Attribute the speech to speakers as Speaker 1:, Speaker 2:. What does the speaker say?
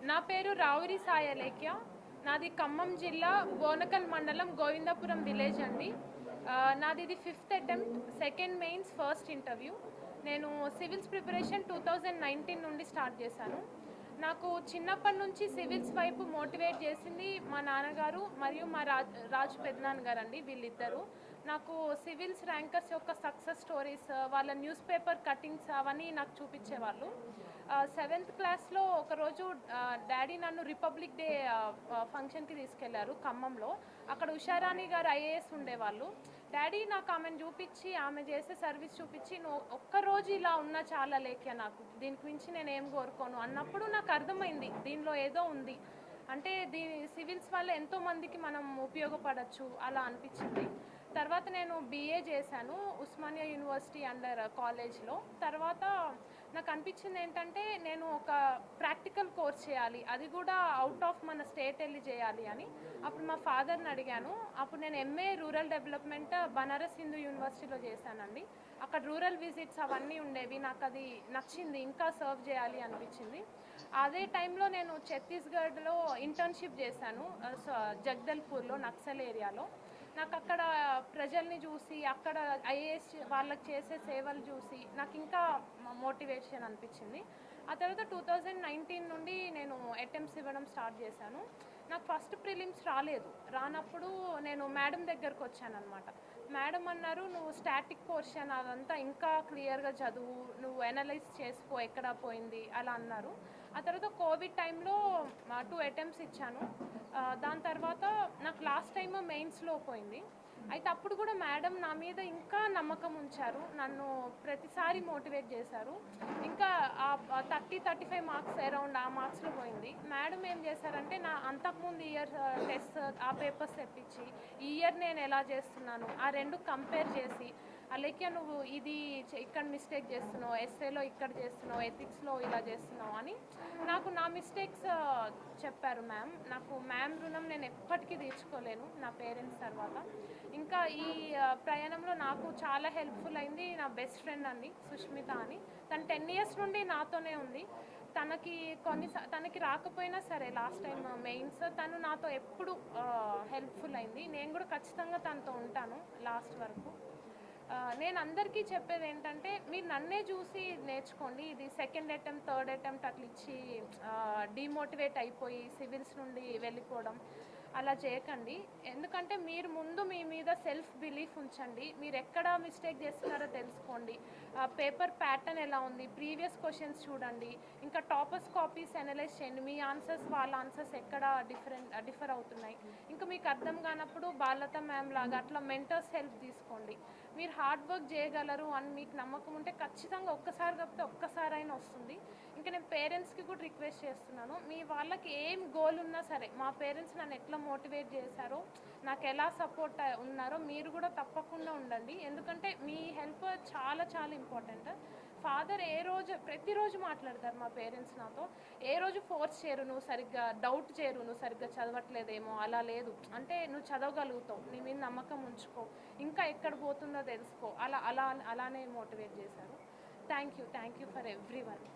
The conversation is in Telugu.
Speaker 1: నా పేరు రావురి సాయలేఖ్య. నాది ఖమ్మం జిల్లా బోనకల్ మండలం గోవిందపురం విలేజ్ అండి. నాది ఇది 5th attempt, second mains, first interview. నేను సివిల్స్ ప్రిపరేషన్ 2019 నుండి స్టార్ట్ చేశాను. నాకు చిన్నప్పటి నుంచి సివిల్స్ వైపు మోటివేట్ చేసింది మా నాన్నగారు మరియు మా రాజు పెద్దనాన్నగారు అండి. వీళ్ళిద్దరూ నాకు సివిల్స్ ర్యాంకర్స్ యొక్క సక్సెస్ స్టోరీస్, వాళ్ళ న్యూస్ పేపర్ కటింగ్స్ అవన్నీ నాకు చూపించేవాళ్ళు. 7th క్లాస్లో ఒకరోజు డాడీ నన్ను రిపబ్లిక్ డే ఫంక్షన్కి తీసుకెళ్లారు ఖమ్మంలో. అక్కడ ఉషారాణి గారు ఐఏఎస్ ఉండేవాళ్ళు. డాడీ నాకు ఆమెను చూపించి, ఆమె చేసే సర్వీస్ చూపించి, నువ్వు ఒక్కరోజు ఇలా ఉన్నా చాలా లేఖ్య, నాకు దీనికి మించి నేను ఏం కోరుకోను అన్నప్పుడు నాకు అర్థమైంది దీనిలో ఏదో ఉంది. అంటే సివిల్స్ వల్ల ఎంతోమందికి మనం ఉపయోగపడచ్చు అలా అనిపించింది. తర్వాత నేను BA చేశాను ఉస్మానియా యూనివర్సిటీ అండర్ కాలేజ్లో. తర్వాత నాకు అనిపించింది ఏంటంటే నేను ఒక ప్రాక్టికల్ కోర్స్ చేయాలి, అది కూడా అవుట్ ఆఫ్ మన స్టేట్ వెళ్ళి చేయాలి అని. అప్పుడు మా ఫాదర్ని అడిగాను. అప్పుడు నేను MA rural development Banaras Hindu యూనివర్సిటీలో చేశానండి. అక్కడ రూరల్ విజిట్స్ అవన్నీ ఉండేవి. నాకు అది నచ్చింది, ఇంకా సర్వ్ చేయాలి అనిపించింది. అదే టైంలో నేను ఛత్తీస్గఢ్లో ఇంటర్న్షిప్ చేశాను, జగదల్పూర్లో, నక్సల్ ఏరియాలో. నాకు అక్కడ ప్రజల్ని చూసి, అక్కడ IAS వాళ్ళకి చేసే సేవలు చూసి నాకు ఇంకా మోటివేషన్ అనిపించింది. ఆ తర్వాత 2019 నుండి నేను అటెంప్ట్స్ ఇవ్వడం స్టార్ట్ చేశాను. నాకు ఫస్ట్ ప్రిలిమ్స్ రానప్పుడు నేను మేడం దగ్గరకు వచ్చాను అనమాట. మేడం అన్నారు, నువ్వు స్టాటిక్ పోర్షన్ అదంతా ఇంకా క్లియర్గా చదువు, నువ్వు అనలైజ్ చేసుకో ఎక్కడ పోయింది అలా అన్నారు. ఆ తర్వాత కోవిడ్ టైంలో 2 అటెంప్ట్స్ ఇచ్చాను. దాని తర్వాత నాకు లాస్ట్ టైం మెయిన్స్లో పోయింది. అయితే అప్పుడు కూడా మేడం నా మీద ఇంకా నమ్మకం ఉంచారు, నన్ను ప్రతిసారి మోటివేట్ చేశారు. ఇంకా 30-35 మార్క్స్ అరౌండ్ ఆ మార్క్స్లో పోయింది. మేడం ఏం చేశారంటే నా అంతకుముందు ఇయర్ టెస్ట్ ఆ పేపర్స్ తెప్పించి ఈ ఇయర్ నేను ఎలా చేస్తున్నాను ఆ రెండు కంపేర్ చేసి, అలాగే నువ్వు ఇది ఇక్కడ మిస్టేక్ చేస్తున్నావు, ఎస్ఏలో ఇక్కడ చేస్తున్నావు, ఎథిక్స్లో ఇలా చేస్తున్నావు అని నాకు నా మిస్టేక్స్ చెప్పారు మ్యామ్. నాకు మ్యామ్ రుణం నేను ఎప్పటికీ తీర్చుకోలేను నా పేరెంట్స్ తర్వాత. ఇంకా ఈ ప్రయాణంలో నాకు చాలా హెల్ప్ఫుల్ అయింది నా బెస్ట్ ఫ్రెండ్ అండి, సుష్మిత అని. తను 10 years నుండి నాతోనే ఉంది. తనకి రాకపోయినా సరే లాస్ట్ టైం మెయిన్స్ తను నాతో ఎప్పుడు హెల్ప్ఫుల్ అయింది. నేను కూడా ఖచ్చితంగా తనతో ఉంటాను లాస్ట్ వరకు. నేను అందరికీ చెప్పేది ఏంటంటే, మీరు నన్నే చూసి నేర్చుకోండి. ఇది సెకండ్ అటెంప్ట్, థర్డ్ అటెంప్ట్ అట్లా ఇచ్చి డిమోటివేట్ అయిపోయి సివిల్స్ నుండి వెళ్ళిపోవడం అలా చేయకండి. ఎందుకంటే మీరు ముందు మీ మీద సెల్ఫ్ బిలీఫ్ ఉంచండి. మీరు ఎక్కడ మిస్టేక్ చేస్తున్నారో తెలుసుకోండి. పేపర్ ప్యాటర్న్ ఎలా ఉంది, ప్రీవియస్ క్వశ్చన్స్ చూడండి. ఇంకా టాపర్స్ కాపీస్ అనలైజ్ చేయండి. మీ ఆన్సర్స్ వాళ్ళ ఆన్సర్స్ ఎక్కడ డిఫర్ అవుతున్నాయి. ఇంకా మీకు అర్థం కానప్పుడు బాలత మ్యామ్ లాగా అట్లా మెంటర్స్ హెల్ప్ తీసుకోండి. మీరు హార్డ్ వర్క్ చేయగలరు అని మీకు నమ్మకం ఉంటే ఖచ్చితంగా ఒక్కసారి కాకపోతే ఒక్కసారైనా వస్తుంది. ఇంకా నేను పేరెంట్స్కి కూడా రిక్వెస్ట్ చేస్తున్నాను, మీ వాళ్ళకి ఏం గోల్ ఉన్నా సరే, మా పేరెంట్స్ నన్ను ఎట్లా మోటివేట్ చేశారో, నాకు ఎలా సపోర్ట్ ఉన్నారో మీరు కూడా తప్పకుండా ఉండండి. ఎందుకంటే మీ హెల్ప్ చాలా చాలా ఇంపార్టెంట్. ఫాదర్ ప్రతిరోజు మాట్లాడతారు మా పేరెంట్స్ నాతో. ఏ రోజు ఫోర్స్ చేయరు, నువ్వు సరిగ్గా డౌట్ చేయరు, నువ్వు సరిగ్గా చదవట్లేదేమో, అలా లేదు. అంటే నువ్వు చదవగలుగుతావు, నీ మీద నమ్మకం ఉంచుకో, ఇంకా ఎక్కడ పోతుందో తెలుసుకో, అలానే మోటివేట్ చేశారు. Thank you for everyone.